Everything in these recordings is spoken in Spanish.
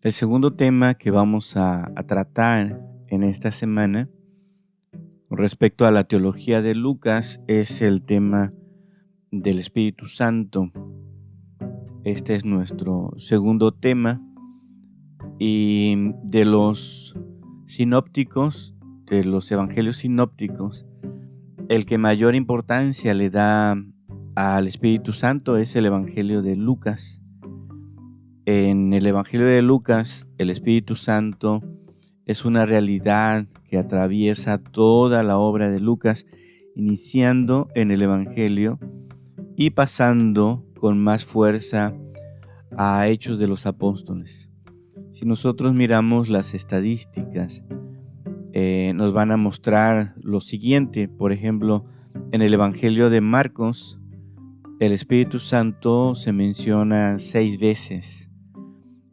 El segundo tema que vamos a tratar en esta semana con respecto a la teología de Lucas es el tema del Espíritu Santo. Este es nuestro segundo tema y de los sinópticos, de los evangelios sinópticos, el que mayor importancia le da al Espíritu Santo es el evangelio de Lucas. En el evangelio de Lucas, el Espíritu Santo es una realidad que atraviesa toda la obra de Lucas, iniciando en el evangelio y pasando con más fuerza a Hechos de los Apóstoles. Si nosotros miramos las estadísticas, nos van a mostrar lo siguiente. Por ejemplo, en el evangelio de Marcos, el Espíritu Santo se menciona 6 veces.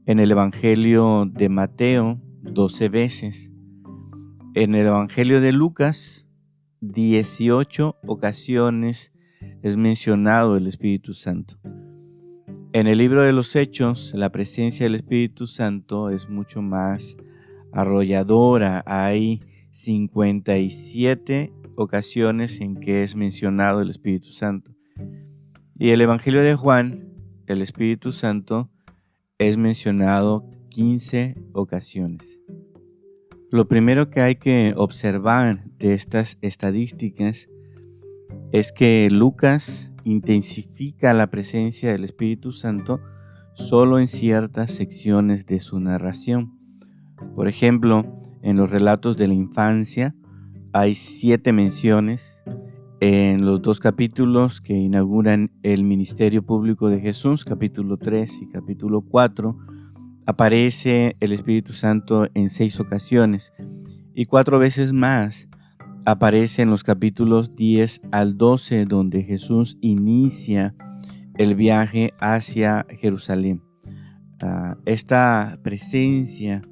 En el evangelio de Mateo, 12 veces. En el evangelio de Lucas, 18 ocasiones es mencionado el Espíritu Santo. En el libro de los Hechos, la presencia del Espíritu Santo es mucho más arrolladora. Hay 57 ocasiones en que es mencionado el Espíritu Santo. Y el evangelio de Juan, el Espíritu Santo es mencionado 15 ocasiones. Lo primero que hay que observar de estas estadísticas es que Lucas intensifica la presencia del Espíritu Santo solo en ciertas secciones de su narración. Por ejemplo, en los relatos de la infancia hay 7 menciones. En los 2 capítulos que inauguran el ministerio público de Jesús, capítulo 3 y capítulo 4, aparece el Espíritu Santo en 6 ocasiones y 4 veces más aparece en los capítulos 10 al 12, donde Jesús inicia el viaje hacia Jerusalén. Esta presencia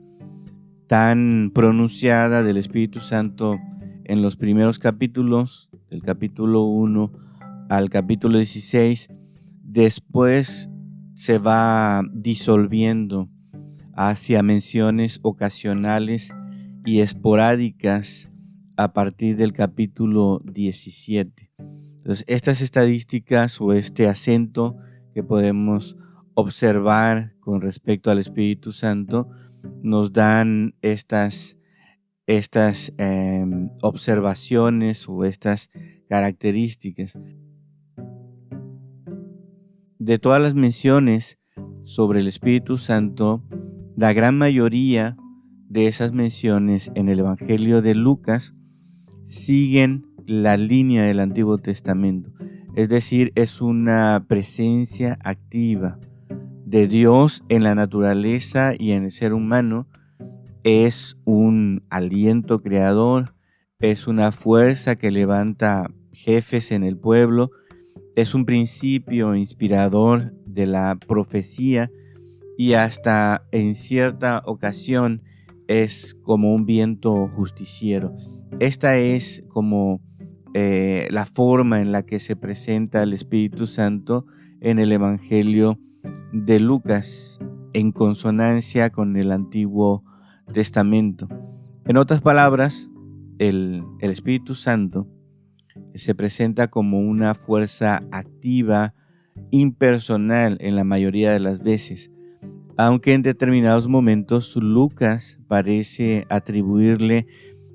tan pronunciada del Espíritu Santo en los primeros capítulos, del capítulo 1 al capítulo 16, después se va disolviendo hacia menciones ocasionales y esporádicas a partir del capítulo 17. Entonces, estas estadísticas o este acento que podemos observar con respecto al Espíritu Santo nos dan estas observaciones o estas características. De todas las menciones sobre el Espíritu Santo, la gran mayoría de esas menciones en el Evangelio de Lucas siguen la línea del Antiguo Testamento. Es decir, es una presencia activa de Dios en la naturaleza y en el ser humano. Es un aliento creador, es una fuerza que levanta jefes en el pueblo, es un principio inspirador de la profecía y hasta en cierta ocasión es como un viento justiciero. Esta es como la forma en la que se presenta el Espíritu Santo en el Evangelio de Lucas, en consonancia con el Antiguo Testamento. En otras palabras, el Espíritu Santo se presenta como una fuerza activa, impersonal en la mayoría de las veces, aunque en determinados momentos Lucas parece atribuirle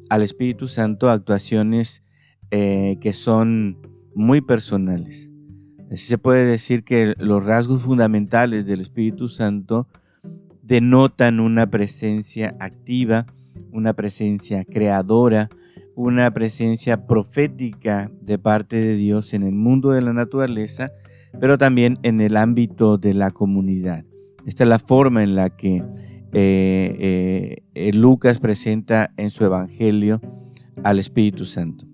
al Espíritu Santo actuaciones que son muy personales. Así se puede decir que los rasgos fundamentales del Espíritu Santo denotan una presencia activa, una presencia creadora, una presencia profética de parte de Dios en el mundo de la naturaleza, pero también en el ámbito de la comunidad. Esta es la forma en la que Lucas presenta en su evangelio al Espíritu Santo.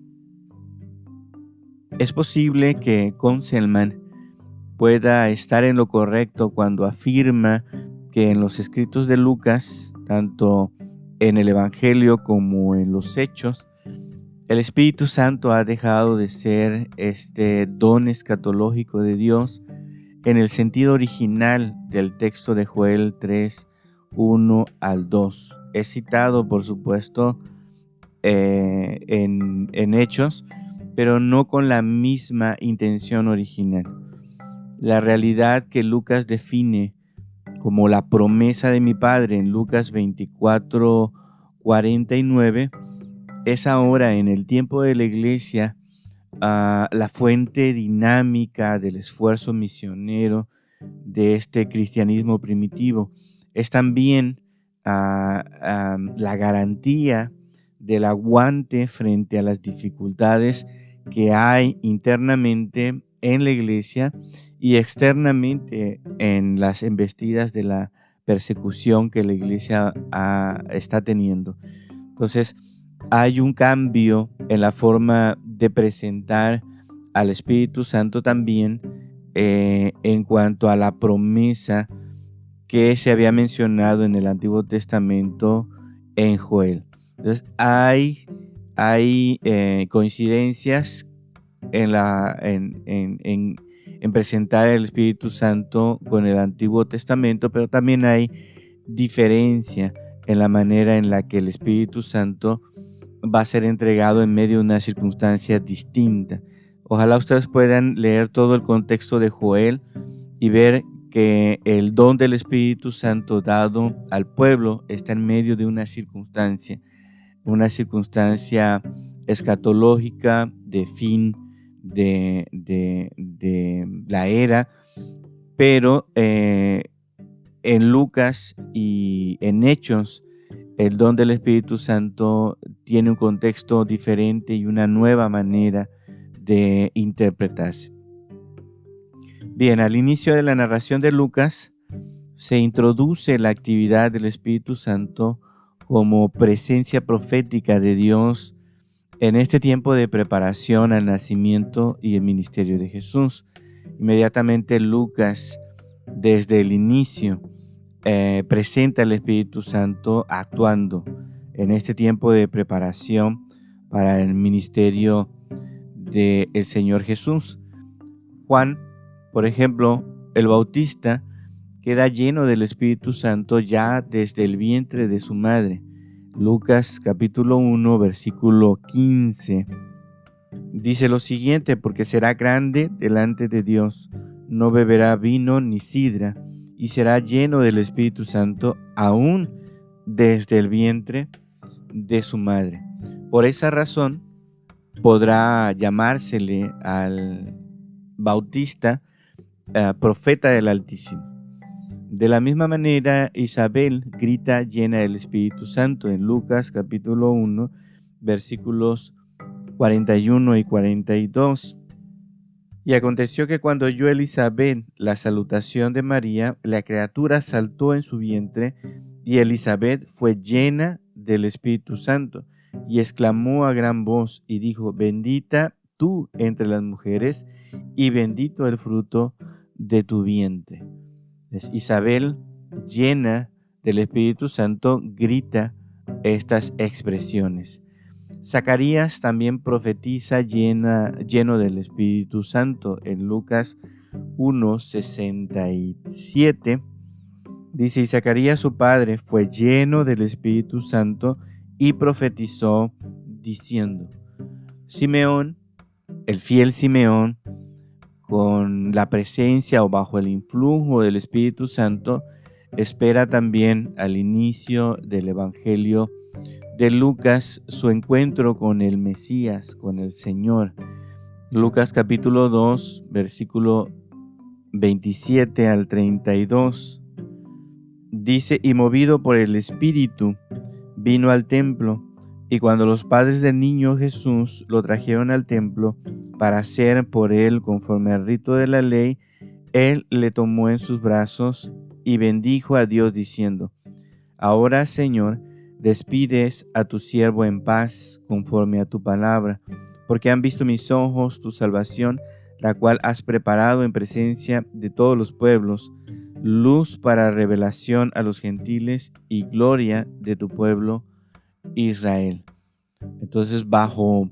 Es posible que Conselman pueda estar en lo correcto cuando afirma que en los escritos de Lucas, tanto en el Evangelio como en los Hechos, el Espíritu Santo ha dejado de ser este don escatológico de Dios en el sentido original del texto de Joel 3, 1 al 2. Es citado, por supuesto, en Hechos, pero no con la misma intención original. La realidad que Lucas define como la promesa de mi Padre en Lucas 24:49 es ahora, en el tiempo de la iglesia, la fuente dinámica del esfuerzo misionero de este cristianismo primitivo. Es también la garantía del aguante frente a las dificultades que hay internamente en la iglesia y externamente en las embestidas de la persecución que la iglesia está teniendo. Entonces, hay un cambio en la forma de presentar al Espíritu Santo también en cuanto a la promesa que se había mencionado en el Antiguo Testamento en Joel. Entonces, hay coincidencias en presentar el Espíritu Santo con el Antiguo Testamento, pero también hay diferencia en la manera en la que el Espíritu Santo va a ser entregado en medio de una circunstancia distinta. Ojalá ustedes puedan leer todo el contexto de Joel y ver que el don del Espíritu Santo dado al pueblo está en medio de una circunstancia escatológica de fin de la era, pero en Lucas y en Hechos el don del Espíritu Santo tiene un contexto diferente y una nueva manera de interpretarse. Bien, al inicio de la narración de Lucas se introduce la actividad del Espíritu Santo como presencia profética de Dios en este tiempo de preparación al nacimiento y el ministerio de Jesús. Inmediatamente Lucas, desde el inicio, presenta al Espíritu Santo actuando en este tiempo de preparación para el ministerio del Señor Jesús. Juan, por ejemplo, el Bautista, queda lleno del Espíritu Santo ya desde el vientre de su madre. Lucas capítulo 1, versículo 15, dice lo siguiente: porque será grande delante de Dios, no beberá vino ni sidra, y será lleno del Espíritu Santo aún desde el vientre de su madre. Por esa razón podrá llamársele al Bautista profeta del Altísimo. De la misma manera, Isabel grita llena del Espíritu Santo en Lucas capítulo 1, versículos 41 y 42. Y aconteció que cuando oyó Elisabet la salutación de María, la criatura saltó en su vientre, y Elisabet fue llena del Espíritu Santo, y exclamó a gran voz y dijo: bendita tú entre las mujeres, y bendito el fruto de tu vientre. Es Isabel, llena del Espíritu Santo, grita estas expresiones. Zacarías también profetiza lleno del Espíritu Santo. En Lucas 1:67 dice: y Zacarías su padre fue lleno del Espíritu Santo y profetizó diciendo. Simeón, el fiel Simeón, con la presencia o bajo el influjo del Espíritu Santo, espera también al inicio del Evangelio de Lucas su encuentro con el Mesías, con el Señor. Lucas capítulo 2, versículo 27 al 32, dice: y movido por el Espíritu, vino al templo, y cuando los padres del niño Jesús lo trajeron al templo para hacer por él conforme al rito de la ley, él le tomó en sus brazos y bendijo a Dios diciendo: ahora, Señor, despides a tu siervo en paz conforme a tu palabra, porque han visto mis ojos tu salvación, la cual has preparado en presencia de todos los pueblos, luz para revelación a los gentiles y gloria de tu pueblo Israel. Entonces, bajo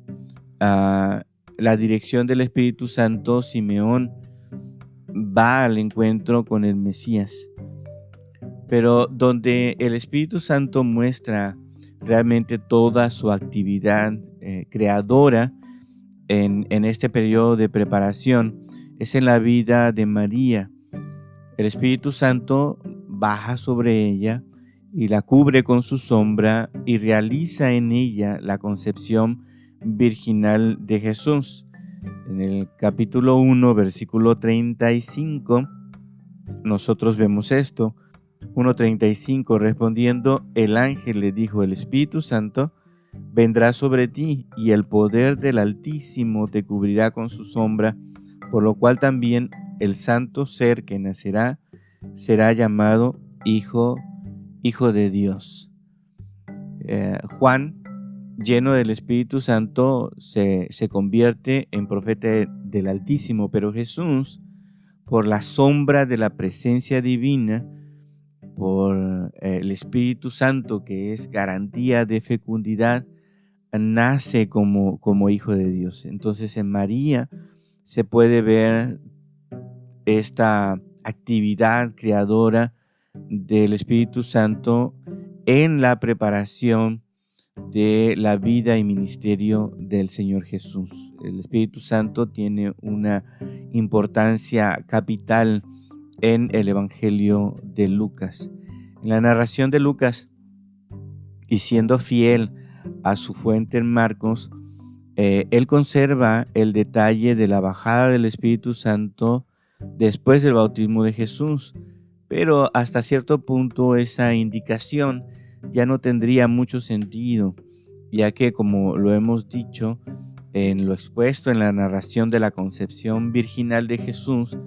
la dirección del Espíritu Santo, Simeón va al encuentro con el Mesías. pero donde el Espíritu Santo muestra realmente toda su actividad creadora en este periodo de preparación es en la vida de María. El Espíritu Santo baja sobre ella y la cubre con su sombra y realiza en ella la concepción virginal de Jesús. En el capítulo 1, versículo 35, nosotros vemos esto. 1:35, respondiendo, el ángel le dijo, el Espíritu Santo vendrá sobre ti y el poder del Altísimo te cubrirá con su sombra, por lo cual también el santo ser que nacerá será llamado Hijo de Dios. Juan, lleno del Espíritu Santo, se convierte en profeta del Altísimo, pero Jesús, por la sombra de la presencia divina, por el Espíritu Santo, que es garantía de fecundidad, nace como hijo de Dios. Entonces en María se puede ver esta actividad creadora del Espíritu Santo en la preparación de la vida y ministerio del Señor Jesús. El Espíritu Santo tiene una importancia capital en el Evangelio de Lucas. En la narración de Lucas, y siendo fiel a su fuente en Marcos, él conserva el detalle de la bajada del Espíritu Santo después del bautismo de Jesús, pero hasta cierto punto esa indicación ya no tendría mucho sentido, ya que, como lo hemos dicho en lo expuesto en la narración de la concepción virginal de Jesús,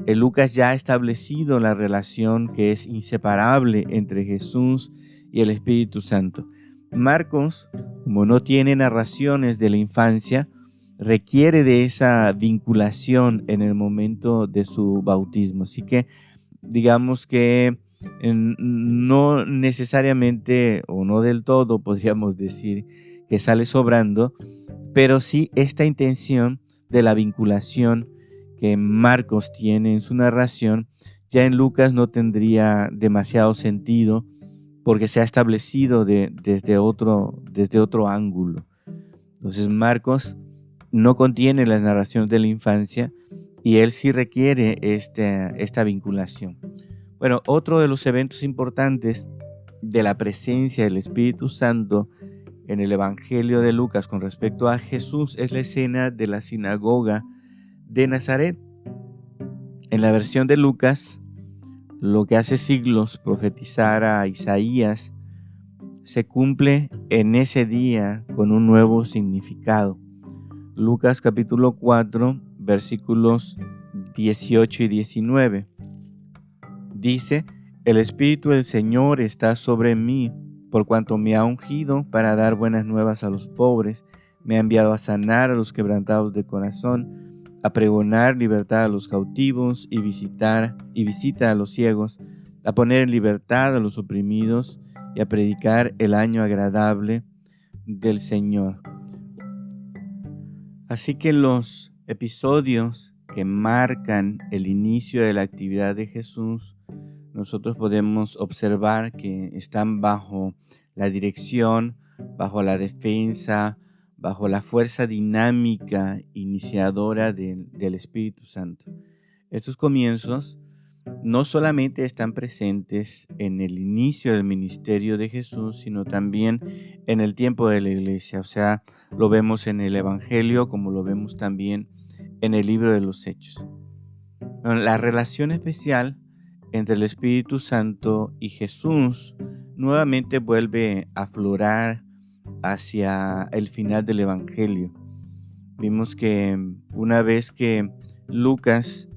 Lucas ya ha establecido la relación que es inseparable entre Jesús y el Espíritu Santo. Marcos, como no tiene narraciones de la infancia, requiere de esa vinculación en el momento de su bautismo. Así que digamos que no necesariamente o no del todo podríamos decir que sale sobrando, pero sí esta intención de la vinculación que Marcos tiene en su narración, ya en Lucas no tendría demasiado sentido porque se ha establecido desde otro ángulo. Entonces Marcos no contiene las narraciones de la infancia y él sí requiere esta vinculación. Bueno, otro de los eventos importantes de la presencia del Espíritu Santo en el Evangelio de Lucas con respecto a Jesús es la escena de la sinagoga de Nazaret. En la versión de Lucas, lo que hace siglos profetizara a Isaías se cumple en ese día con un nuevo significado. Lucas capítulo 4, versículos 18 y 19. Dice, el Espíritu del Señor está sobre mí, por cuanto me ha ungido para dar buenas nuevas a los pobres, me ha enviado a sanar a los quebrantados de corazón, a pregonar libertad a los cautivos y visita a los ciegos, a poner en libertad a los oprimidos y a predicar el año agradable del Señor. Así que los episodios que marcan el inicio de la actividad de Jesús, nosotros podemos observar que están bajo la dirección, bajo la defensa, bajo la fuerza dinámica iniciadora del Espíritu Santo. Estos comienzos no solamente están presentes en el inicio del ministerio de Jesús, sino también en el tiempo de la iglesia. O sea, lo vemos en el Evangelio como lo vemos también en el libro de los Hechos. La relación especial entre el Espíritu Santo y Jesús nuevamente vuelve a aflorar hacia el final del Evangelio. Vimos que una vez que Lucas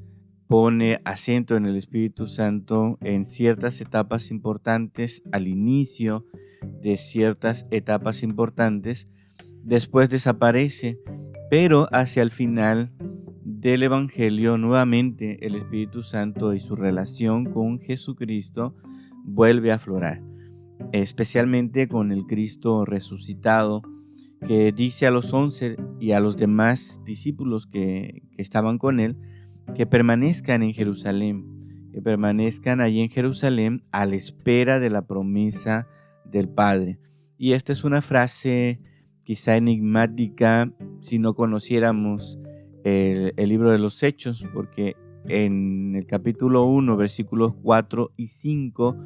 pone acento en el Espíritu Santo en ciertas etapas importantes, al inicio de ciertas etapas importantes, después desaparece, pero hacia el final del Evangelio nuevamente el Espíritu Santo y su relación con Jesucristo vuelve a aflorar, especialmente con el Cristo resucitado, que dice a los 11 y a los demás discípulos que estaban con él que permanezcan en Jerusalén, que permanezcan allí en Jerusalén a la espera de la promesa del Padre. Y esta es una frase quizá enigmática si no conociéramos el libro de los Hechos, porque en el capítulo 1, versículos 4 y 5,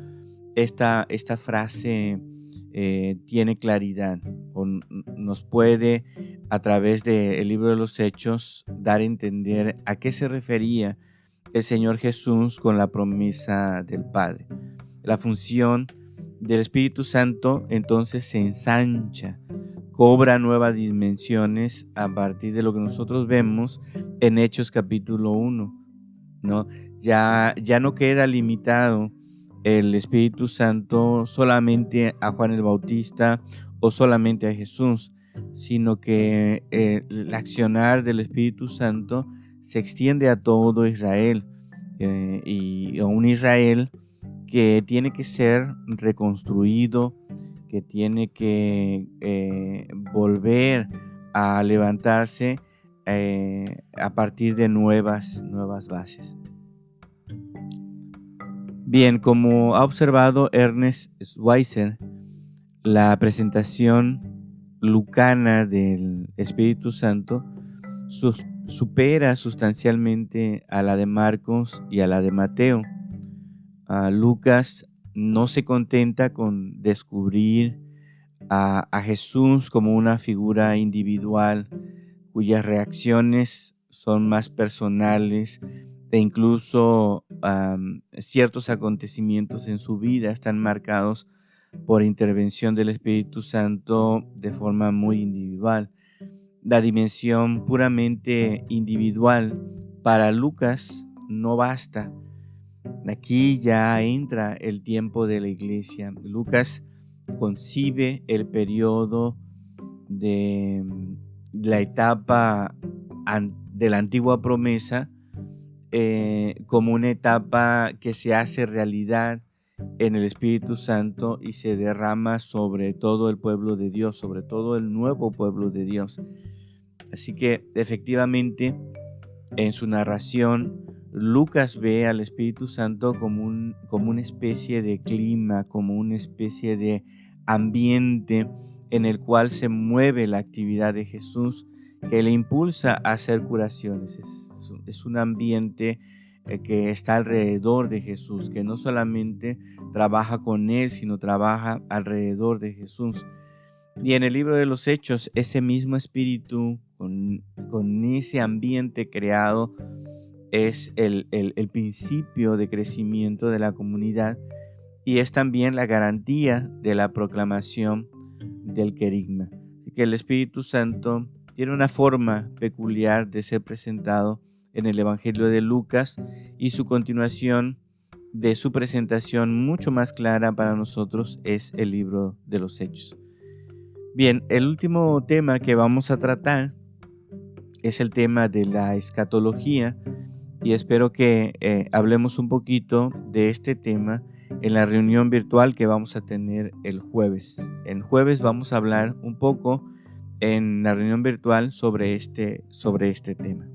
esta frase tiene claridad, o nos puede, a través del libro de los Hechos, dar a entender a qué se refería el Señor Jesús con la promesa del Padre. La función del Espíritu Santo entonces se ensancha, cobra nuevas dimensiones a partir de lo que nosotros vemos en Hechos capítulo 1, ¿no? Ya no queda limitado el Espíritu Santo solamente a Juan el Bautista o solamente a Jesús, sino que el accionar del Espíritu Santo se extiende a todo Israel, y a un Israel que tiene que ser reconstruido, que tiene que volver a levantarse a partir de nuevas bases. Bien, como ha observado Ernest Schweitzer, la presentación lucana del Espíritu Santo supera sustancialmente a la de Marcos y a la de Mateo. Lucas no se contenta con descubrir a Jesús como una figura individual cuyas reacciones son más personales e incluso ciertos acontecimientos en su vida están marcados por intervención del Espíritu Santo de forma muy individual. La dimensión puramente individual para Lucas no basta. Aquí ya entra el tiempo de la iglesia. Lucas concibe el periodo de la etapa de la antigua promesa como una etapa que se hace realidad en el Espíritu Santo y se derrama sobre todo el pueblo de Dios, sobre todo el nuevo pueblo de Dios. Así que efectivamente en su narración Lucas ve al Espíritu Santo como una especie de clima, como una especie de ambiente en el cual se mueve la actividad de Jesús, que le impulsa a hacer curaciones. Es un ambiente que está alrededor de Jesús, que no solamente trabaja con él, sino trabaja alrededor de Jesús. Y en el libro de los Hechos, ese mismo espíritu, con ese ambiente creado, es el principio de crecimiento de la comunidad y es también la garantía de la proclamación del querigma. Así que el Espíritu Santo tiene una forma peculiar de ser presentado en el Evangelio de Lucas y su continuación de su presentación mucho más clara para nosotros es el libro de los Hechos. Bien, el último tema que vamos a tratar es el tema de la escatología y espero que hablemos un poquito de este tema en la reunión virtual que vamos a tener el jueves. El jueves vamos a hablar un poco en la reunión virtual sobre este tema.